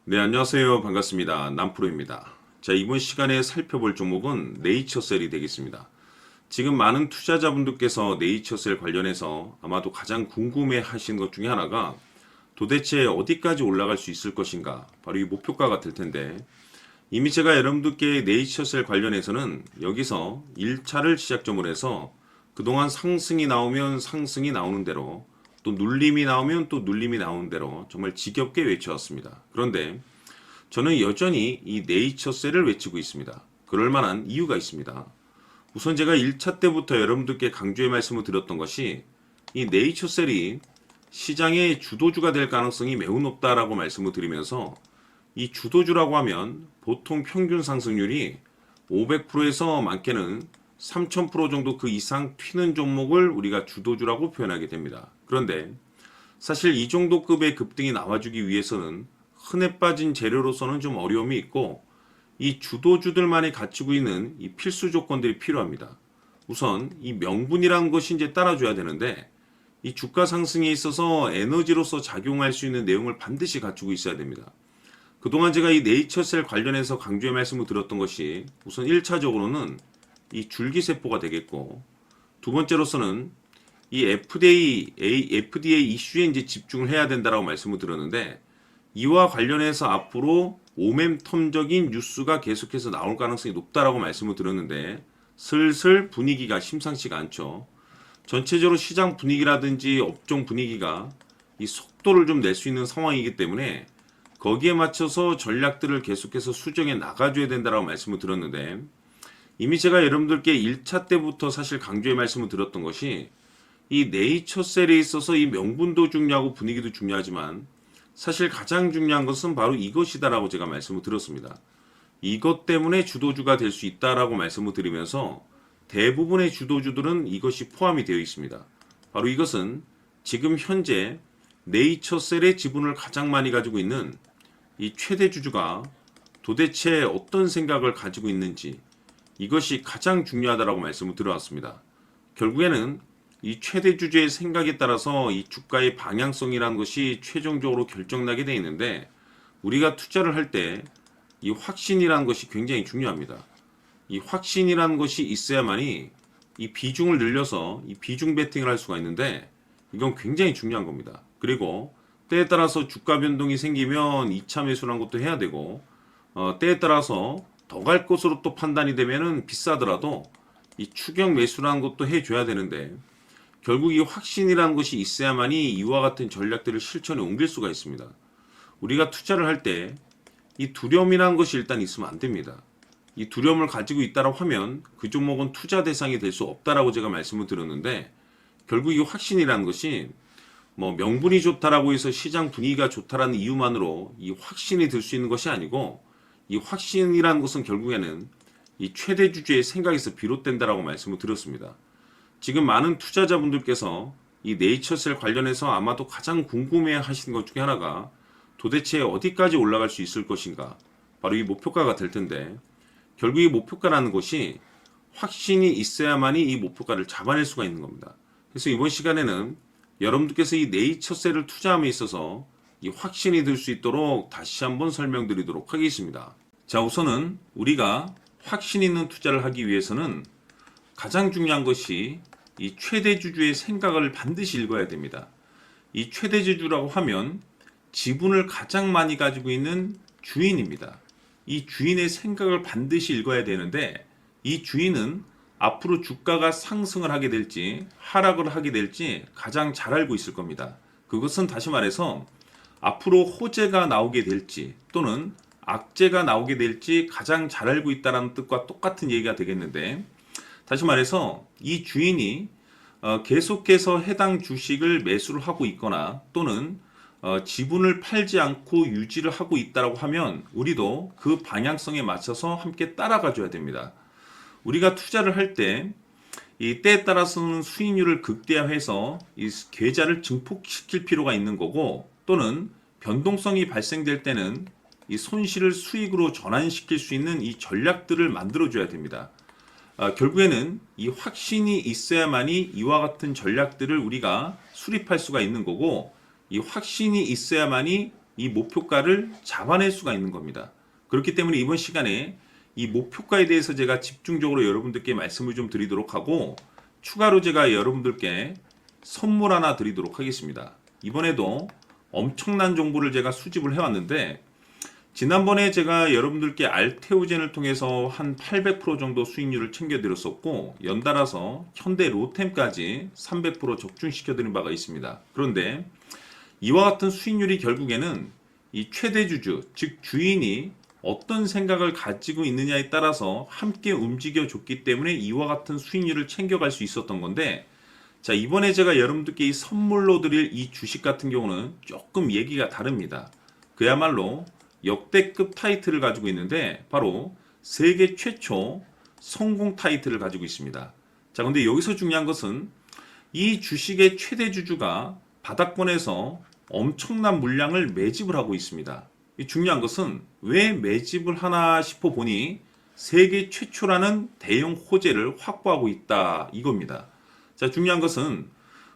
네, 안녕하세요. 반갑습니다. 남프로입니다. 자, 이번 시간에 살펴볼 종목은 네이처셀이 되겠습니다. 지금 많은 투자자분들께서 네이처셀 관련해서 아마도 가장 궁금해 하시는 것 중에 하나가 도대체 어디까지 올라갈 수 있을 것인가? 바로 이 목표가가 될 텐데, 이미 제가 여러분들께 네이처셀 관련해서는 여기서 1차를 시작점으로 해서 그동안 상승이 나오면 상승이 나오는 대로, 또 눌림이 나오면 또 눌림이 나오는 대로 정말 지겹게 외쳐왔습니다. 그런데 저는 여전히 이 네이처셀을 외치고 있습니다. 그럴 만한 이유가 있습니다. 우선 제가 1차 때부터 여러분들께 강조의 말씀을 드렸던 것이 이 네이처셀이 시장의 주도주가 될 가능성이 매우 높다라고 말씀을 드리면서, 이 주도주라고 하면 보통 평균 상승률이 500%에서 많게는 3000% 정도 그 이상 튀는 종목을 우리가 주도주라고 표현하게 됩니다. 그런데 사실 이 정도 급의 급등이 나와주기 위해서는 흔해 빠진 재료로서는 좀 어려움이 있고, 이 주도주들만이 갖추고 있는 이 필수 조건들이 필요합니다. 우선 이 명분이라는 것이 이제 따라줘야 되는데, 이 주가 상승에 있어서 에너지로서 작용할 수 있는 내용을 반드시 갖추고 있어야 됩니다. 그동안 제가 이 네이처셀 관련해서 강조의 말씀을 드렸던 것이 우선 1차적으로는 이 줄기세포가 되겠고, 두 번째로서는 이 FDA 이슈에 이제 집중을 해야 된다라고 말씀을 드렸는데, 이와 관련해서 앞으로 모멘텀적인 뉴스가 계속해서 나올 가능성이 높다라고 말씀을 드렸는데, 슬슬 분위기가 심상치가 않죠. 전체적으로 시장 분위기라든지 업종 분위기가 이 속도를 좀 낼 수 있는 상황이기 때문에 거기에 맞춰서 전략들을 계속해서 수정해 나가줘야 된다라고 말씀을 드렸는데, 이미 제가 여러분들께 1차 때부터 사실 강조의 말씀을 드렸던 것이 이 네이처셀에 있어서 이 명분도 중요하고 분위기도 중요하지만 사실 가장 중요한 것은 바로 이것이다라고 제가 말씀을 드렸습니다. 이것 때문에 주도주가 될 수 있다라고 말씀을 드리면서 대부분의 주도주들은 이것이 포함이 되어 있습니다. 바로 이것은 지금 현재 네이처셀의 지분을 가장 많이 가지고 있는 이 최대 주주가 도대체 어떤 생각을 가지고 있는지, 이것이 가장 중요하다라고 말씀을 드려왔습니다. 결국에는 이 최대 주주의 생각에 따라서 이 주가의 방향성이라는 것이 최종적으로 결정나게 되어 있는데, 우리가 투자를 할 때 이 확신이라는 것이 굉장히 중요합니다. 이 확신이라는 것이 있어야만이 이 비중을 늘려서 이 비중 베팅을 할 수가 있는데, 이건 굉장히 중요한 겁니다. 그리고 때에 따라서 주가 변동이 생기면 2차 매수라는 것도 해야 되고, 때에 따라서 더 갈 것으로 또 판단이 되면은 비싸더라도 이 추격 매수라는 것도 해줘야 되는데, 결국 이 확신이라는 것이 있어야만이 이와 같은 전략들을 실천에 옮길 수가 있습니다. 우리가 투자를 할 때 이 두려움이라는 것이 일단 있으면 안 됩니다. 이 두려움을 가지고 있다라고 하면 그 종목은 투자 대상이 될 수 없다라고 제가 말씀을 드렸는데, 결국 이 확신이라는 것이 뭐 명분이 좋다라고 해서 시장 분위기가 좋다라는 이유만으로 이 확신이 들 수 있는 것이 아니고, 이 확신이라는 것은 결국에는 이 최대 주주의 생각에서 비롯된다라고 말씀을 드렸습니다. 지금 많은 투자자분들께서 이 네이처셀 관련해서 아마도 가장 궁금해 하시는 것 중에 하나가 도대체 어디까지 올라갈 수 있을 것인가, 바로 이 목표가가 될 텐데, 결국 이 목표가라는 것이 확신이 있어야만이 이 목표가를 잡아낼 수가 있는 겁니다. 그래서 이번 시간에는 여러분들께서 이 네이처셀을 투자함에 있어서 이 확신이 들 수 있도록 다시 한번 설명드리도록 하겠습니다. 자, 우선은 우리가 확신 있는 투자를 하기 위해서는 가장 중요한 것이 이 최대 주주의 생각을 반드시 읽어야 됩니다. 이 최대 주주라고 하면 지분을 가장 많이 가지고 있는 주인입니다. 이 주인의 생각을 반드시 읽어야 되는데, 이 주인은 앞으로 주가가 상승을 하게 될지 하락을 하게 될지 가장 잘 알고 있을 겁니다. 그것은 다시 말해서 앞으로 호재가 나오게 될지 또는 악재가 나오게 될지 가장 잘 알고 있다는 뜻과 똑같은 얘기가 되겠는데, 다시 말해서 이 주인이 계속해서 해당 주식을 매수를 하고 있거나 또는 지분을 팔지 않고 유지를 하고 있다고 하면 우리도 그 방향성에 맞춰서 함께 따라가 줘야 됩니다. 우리가 투자를 할 때 이 때에 따라서는 수익률을 극대화해서 이 계좌를 증폭시킬 필요가 있는 거고, 또는 변동성이 발생될 때는 이 손실을 수익으로 전환시킬 수 있는 이 전략들을 만들어 줘야 됩니다. 결국에는 이 확신이 있어야만이 이와 같은 전략들을 우리가 수립할 수가 있는 거고, 이 확신이 있어야만이 이 목표가를 잡아낼 수가 있는 겁니다. 그렇기 때문에 이번 시간에 이 목표가에 대해서 제가 집중적으로 여러분들께 말씀을 좀 드리도록 하고, 추가로 제가 여러분들께 선물 하나 드리도록 하겠습니다. 이번에도 엄청난 정보를 제가 수집을 해왔는데, 지난번에 제가 여러분들께 알테오젠을 통해서 한 800% 정도 수익률을 챙겨드렸었고, 연달아서 현대 로템까지 300% 적중시켜드린 바가 있습니다. 그런데 이와 같은 수익률이 결국에는 이 최대주주, 즉 주인이 어떤 생각을 가지고 있느냐에 따라서 함께 움직여줬기 때문에 이와 같은 수익률을 챙겨갈 수 있었던 건데, 자, 이번에 제가 여러분들께 이 선물로 드릴 이 주식 같은 경우는 조금 얘기가 다릅니다. 그야말로 역대급 타이틀을 가지고 있는데, 바로 세계 최초 성공 타이틀을 가지고 있습니다. 자, 근데 여기서 중요한 것은 이 주식의 최대 주주가 바닥권에서 엄청난 물량을 매집을 하고 있습니다. 이 중요한 것은 왜 매집을 하나 싶어 보니 세계 최초라는 대형 호재를 확보하고 있다, 이겁니다. 자, 중요한 것은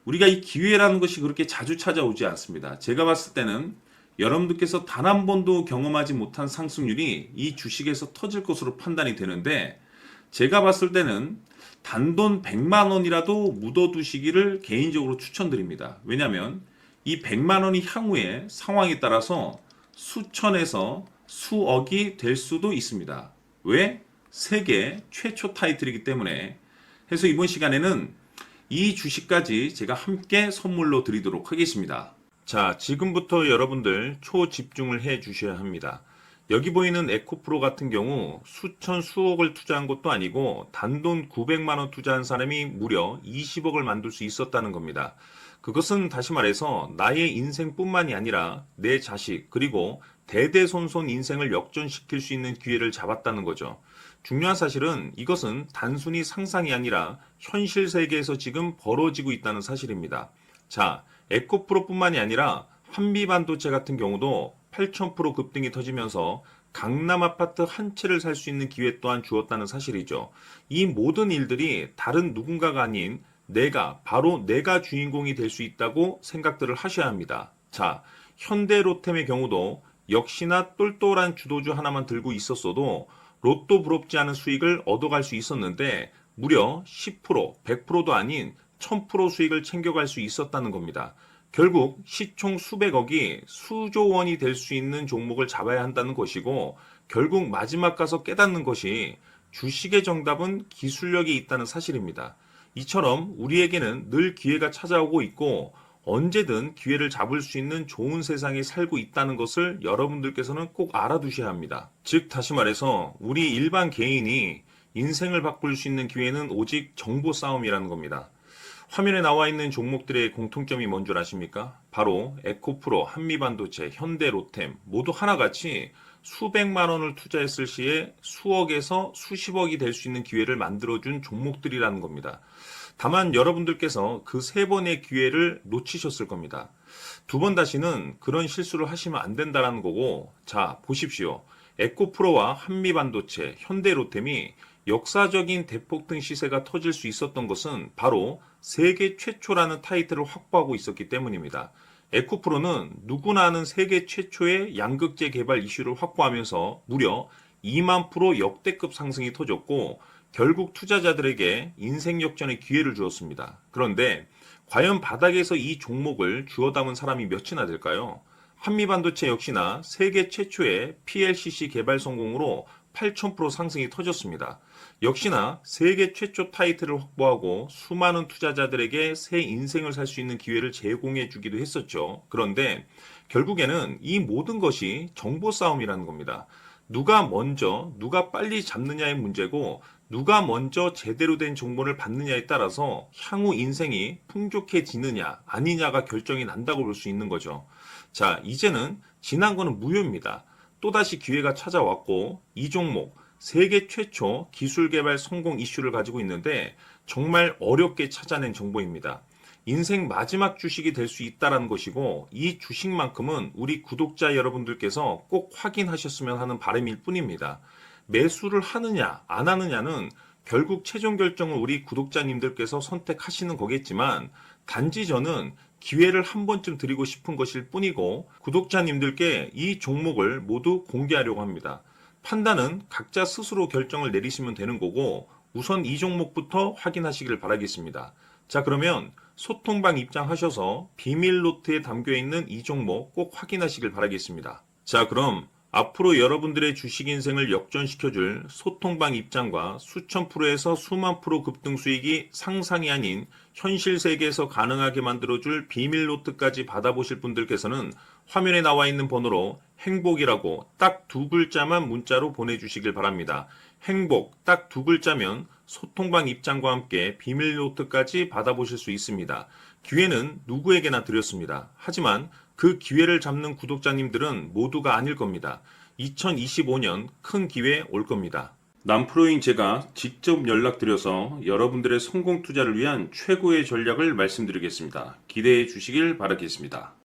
우리가 이 기회라는 것이 그렇게 자주 찾아오지 않습니다. 제가 봤을 때는 여러분들께서 단 한 번도 경험하지 못한 상승률이 이 주식에서 터질 것으로 판단이 되는데, 제가 봤을 때는 단돈 100만 원이라도 묻어두시기를 개인적으로 추천드립니다. 왜냐하면 이 100만 원이 향후에 상황에 따라서 수천에서 수억이 될 수도 있습니다. 왜? 세계 최초 타이틀이기 때문에. 해서 이번 시간에는 이 주식까지 제가 함께 선물로 드리도록 하겠습니다. 자, 지금부터 여러분들 초집중을 해 주셔야 합니다. 여기 보이는 에코프로 같은 경우 수천 수억을 투자한 것도 아니고 단돈 900만 원 투자한 사람이 무려 20억을 만들 수 있었다는 겁니다. 그것은 다시 말해서 나의 인생뿐만이 아니라 내 자식, 그리고 대대손손 인생을 역전시킬 수 있는 기회를 잡았다는 거죠. 중요한 사실은 이것은 단순히 상상이 아니라 현실 세계에서 지금 벌어지고 있다는 사실입니다. 자, 에코프로뿐만이 아니라 한미반도체 같은 경우도 8,000% 급등이 터지면서 강남 아파트 한 채를 살 수 있는 기회 또한 주었다는 사실이죠. 이 모든 일들이 다른 누군가가 아닌 바로 내가 주인공이 될 수 있다고 생각들을 하셔야 합니다. 자, 현대로템의 경우도 역시나 똘똘한 주도주 하나만 들고 있었어도 로또 부럽지 않은 수익을 얻어갈 수 있었는데, 무려 10%, 100%도 아닌 1000% 수익을 챙겨갈 수 있었다는 겁니다. 결국 시총 수백억이 수조 원이 될 수 있는 종목을 잡아야 한다는 것이고, 결국 마지막 가서 깨닫는 것이 주식의 정답은 기술력이 있다는 사실입니다. 이처럼 우리에게는 늘 기회가 찾아오고 있고 언제든 기회를 잡을 수 있는 좋은 세상에 살고 있다는 것을 여러분들께서는 꼭 알아두셔야 합니다. 즉 다시 말해서 우리 일반 개인이 인생을 바꿀 수 있는 기회는 오직 정보 싸움이라는 겁니다. 화면에 나와 있는 종목들의 공통점이 뭔 줄 아십니까? 바로 에코프로, 한미반도체, 현대로템 모두 하나같이 수백만 원을 투자했을 시에 수억에서 수십억이 될 수 있는 기회를 만들어준 종목들이라는 겁니다. 다만 여러분들께서 그 세 번의 기회를 놓치셨을 겁니다. 두 번 다시는 그런 실수를 하시면 안 된다는 거고, 자, 보십시오. 에코프로와 한미반도체, 현대로템이 역사적인 대폭등 시세가 터질 수 있었던 것은 바로 세계 최초라는 타이틀을 확보하고 있었기 때문입니다. 에코프로는 누구나 아는 세계 최초의 양극재 개발 이슈를 확보하면서 무려 2만 프로 역대급 상승이 터졌고, 결국 투자자들에게 인생 역전의 기회를 주었습니다. 그런데 과연 바닥에서 이 종목을 주워 담은 사람이 몇이나 될까요? 한미반도체 역시나 세계 최초의 PLCC 개발 성공으로 8,000% 상승이 터졌습니다. 역시나 세계 최초 타이틀을 확보하고 수많은 투자자들에게 새 인생을 살 수 있는 기회를 제공해 주기도 했었죠. 그런데 결국에는 이 모든 것이 정보 싸움이라는 겁니다. 누가 먼저, 누가 빨리 잡느냐의 문제고, 누가 먼저 제대로 된 정보를 받느냐에 따라서 향후 인생이 풍족해지느냐 아니냐가 결정이 난다고 볼 수 있는 거죠. 자, 이제는 지난 거는 무효입니다. 또다시 기회가 찾아왔고, 이 종목 세계 최초 기술 개발 성공 이슈를 가지고 있는데 정말 어렵게 찾아낸 정보입니다. 인생 마지막 주식이 될 수 있다는 것이고, 이 주식만큼은 우리 구독자 여러분들께서 꼭 확인하셨으면 하는 바람일 뿐입니다. 매수를 하느냐 안 하느냐는 결국 최종 결정을 우리 구독자님들께서 선택하시는 거겠지만, 단지 저는 기회를 한 번쯤 드리고 싶은 것일 뿐이고 구독자님들께 이 종목을 모두 공개하려고 합니다. 판단은 각자 스스로 결정을 내리시면 되는 거고 우선 이 종목부터 확인하시길 바라겠습니다. 자, 그러면 소통방 입장하셔서 비밀 노트에 담겨 있는 이 종목 꼭 확인하시길 바라겠습니다. 자, 그럼 앞으로 여러분들의 주식 인생을 역전시켜줄 소통방 입장과 수천 프로에서 수만 프로 급등 수익이 상상이 아닌 현실 세계에서 가능하게 만들어줄 비밀 노트까지 받아보실 분들께서는 화면에 나와 있는 번호로 행복이라고 딱 두 글자만 문자로 보내주시길 바랍니다. 행복 딱 두 글자면 소통방 입장과 함께 비밀 노트까지 받아보실 수 있습니다. 기회는 누구에게나 드렸습니다. 하지만 그 기회를 잡는 구독자님들은 모두가 아닐 겁니다. 2025년 큰 기회 올 겁니다. 남프로인 제가 직접 연락드려서 여러분들의 성공 투자를 위한 최고의 전략을 말씀드리겠습니다. 기대해 주시길 바라겠습니다.